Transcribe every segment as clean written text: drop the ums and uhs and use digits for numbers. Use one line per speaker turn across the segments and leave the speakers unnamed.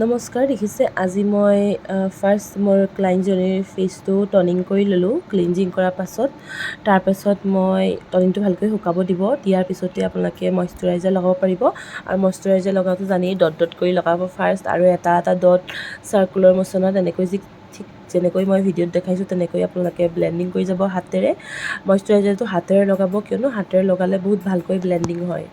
নমস্কাৰ, দেখিছে আজি মই ফাৰ্ষ্ট মোৰ ক্লাইণ্টজনীৰ ফেচটো টনিং কৰি ল'লোঁ ক্লিনজিং কৰাৰ পাছত। তাৰপাছত মই টনিংটো ভালকৈ শুকাব দিয়াৰ পিছতে আপোনালোকে মইশ্চাৰাইজাৰ লগাব পাৰিব। আৰু মইশ্চাৰাইজাৰ লগাওঁতে জানেই ডট ডট কৰি লগাব ফাৰ্ষ্ট, আৰু এটা এটা ডট চাৰ্কুলাৰ মোচনত এনেকৈ ঠিক যেনেকৈ মই ভিডিঅ'ত দেখাইছোঁ তেনেকৈ আপোনালোকে ব্লেণ্ডিং কৰি যাব হাতেৰে। মইশ্চাৰাইজাৰটো হাতেৰে লগাব, কিয়নো হাতেৰে লগালে বহুত ভালকৈ ব্লেণ্ডিং হয়।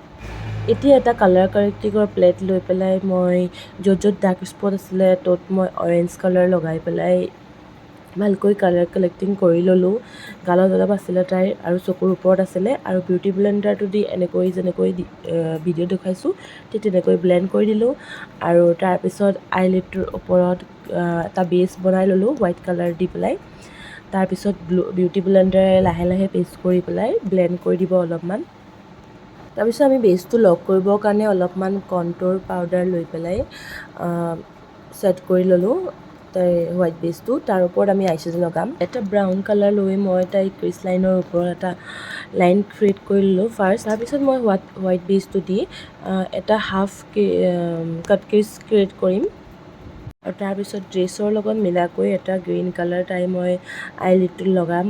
এতিয়া এটা কালাৰ কাৰেক্টিঙৰ প্লেট লৈ পেলাই মই য'ত য'ত ডাৰ্ক স্পট আছিলে ত'ত মই অৰেঞ্জ কালাৰ লগাই পেলাই ভালকৈ কালাৰ কালেক্টিং কৰি ল'লোঁ। গালত অলপ আছিলে তাইৰ, আৰু চকুৰ ওপৰত আছিলে, আৰু বিউটি ব্লেণ্ডাৰটো দি এনেকৈ যেনেকৈ ভিডিঅ' দেখুৱাইছোঁ ঠিক তেনেকৈ ব্লেণ্ড কৰি দিলোঁ। আৰু তাৰপিছত আইলিডটোৰ ওপৰত এটা বেছ বনাই ল'লোঁ হোৱাইট কালাৰ দি পেলাই। তাৰপিছত বিউটি ব্লেণ্ডাৰে লাহে লাহে পেষ্ট কৰি পেলাই ব্লেণ্ড কৰি দিব অলপমান। তাৰপিছত আমি বেছটো লক কৰিবৰ কাৰণে অলপমান কণ্ট'ৰ পাউডাৰ লৈ পেলাই ছেট কৰি ল'লোঁ তাইৰ হোৱাইট বেছটো। তাৰ ওপৰত আমি আইশ্বেড' লগাম। এটা ব্ৰাউন কালাৰ লৈ মই তাইৰ ক্ৰিজ লাইনৰ ওপৰত এটা লাইন ক্ৰিয়েট কৰি ল'লোঁ ফাৰ্ষ্ট। তাৰপিছত মই হোৱাইট বেছটো দি এটা হাফ কাট ক্ৰিজ ক্ৰিয়েট কৰিম। আৰু তাৰপিছত ড্ৰেছৰ লগত মিলাকৈ এটা গ্ৰীণ কালাৰ মই আইলিডটোত লগাম।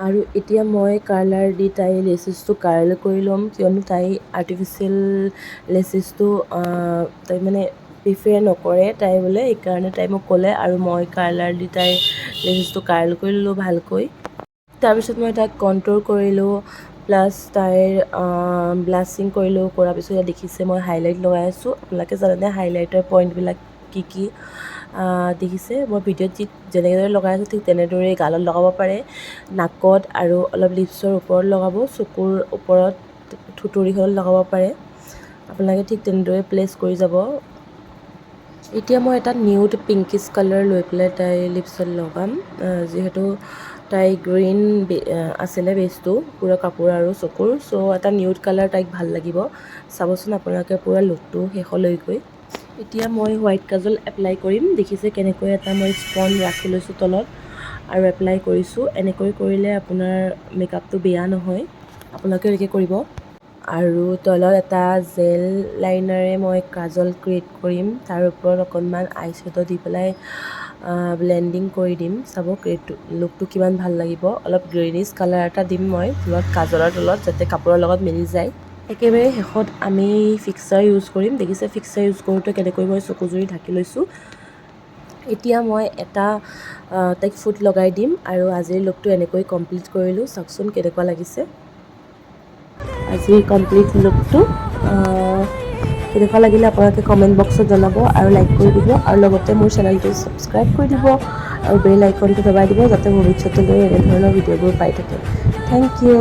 আৰু এতিয়া মই কাৰ্লাৰ দি তাইৰ লেচেছটো কাৰ্ল কৰি ল'ম, কিয়নো তাই আৰ্টিফিচিয়েল লেচেছটো তাই মানে প্ৰিফাৰ নকৰে তাই বোলে, সেইকাৰণে তাই মোক ক'লে, আৰু মই কাৰ্লাৰ দি তাইৰ লেচেছটো কাৰ্ল কৰি ল'লোঁ ভালকৈ। তাৰপিছত মই তাইক কণ্ট'ৰ কৰিলোঁ, প্লাছ তাইৰ ব্লাছিং কৰিলোঁ। কৰাৰ পিছত ইয়াত দেখিছে মই হাইলাইট লগাই আছোঁ। আপোনালোকে জানেনে হাইলাইটৰ পইণ্টবিলাক কি কি? দেখিছে মই ভিডিঅ'ত যেনেদৰে লগাই আছোঁ ঠিক তেনেদৰেই গালত লগাব পাৰে, নাকত আৰু অলপ লিপছৰ ওপৰত লগাব, চকুৰ ওপৰত থুতুৰিখনত লগাব পাৰে। আপোনালোকে ঠিক তেনেদৰে প্লেচ কৰি যাব। এতিয়া মই এটা নিউড পিংকিছ কালাৰ লৈ পেলাই তাইৰ লিপছত লগাম, যিহেতু তাই গ্ৰীণ আছিলে বেছটো পুৰা কাপোৰ আৰু চকুৰ, চ' এটা নিউড কালাৰ তাইক ভাল লাগিব। চাবচোন আপোনালোকে পুৰা লুকটো শেষলৈকৈ। এতিয়া মই হোৱাইট কাজল এপ্লাই কৰিম। দেখিছে কেনেকৈ এটা মই স্পন ৰাখি লৈছোঁ তলত আৰু এপ্লাই কৰিছোঁ। এনেকৈ কৰিলে আপোনাৰ মেকআপটো বেয়া নহয়, আপোনালোকে এনেকৈ কৰিব। আৰু তলত এটা জেল লাইনাৰে মই কাজল ক্ৰিয়েট কৰিম, তাৰ ওপৰত অকণমান আইশ্বেড' দি পেলাই ব্লেণ্ডিং কৰি দিম। চাব লুকটো কিমান ভাল লাগিব। অলপ গ্ৰীনিছ কালাৰ এটা দিম মই কাজলৰ তলত, যাতে কাপোৰৰ লগত মিলি যায়। একেবাৰে শেষত আমি ফিক্সাৰ ইউজ কৰিম। দেখিছে ফিক্সাৰ ইউজ কৰোঁতে কেনেকৈ মই চকুজুৰি ঢাকি লৈছোঁ। এতিয়া মই এটা তাইক ফুট লগাই দিম, আৰু আজিৰ লুকটো এনেকৈ কমপ্লিট কৰিলোঁ। চাওকচোন কেনেকুৱা লাগিছে আজিৰ কমপ্লিট লুকটো। কেনেকুৱা লাগিলে আপোনালোকে কমেণ্ট বক্সত জনাব, আৰু লাইক কৰি দিব, আৰু লগতে মোৰ চেনেলটো ছাবস্ক্ৰাইব কৰি দিব, আৰু বেল আইকনটো দবাই দিব, যাতে ভৱিষ্যতলৈ এনেধৰণৰ ভিডিঅ'বোৰ পাই থাকে। Thank U.